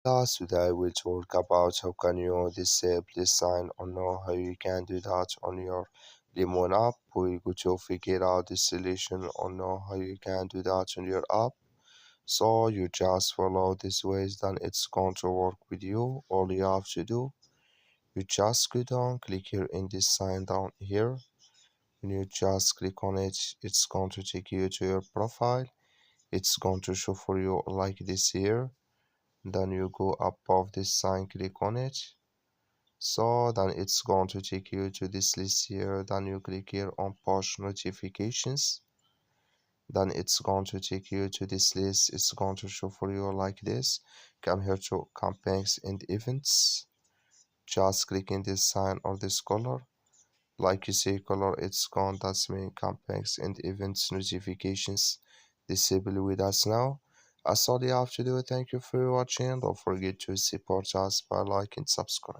Today we talk about how can you disable this sign or know how you can do that on your Lemon app. We go to figure out the solution or know how you can do that on your app. So you just follow these ways, then it's going to work with you. All you have to do, you just go down, click here in this sign down here. When you just click on it, it's going to take you to your profile. It's going to show for you like this here. Then you go above this sign, click on it. So then it's going to take you to this list here. Then you click here on push notifications. Then it's going to take you to this list. It's going to show for you like this. Come here to campaigns and events. Just click in this sign or this color. Like you see color, it's gone. That's mean campaigns and events notifications disable with us now. That's all you have to do. Thank you for watching. Don't forget to support us by like and subscribe.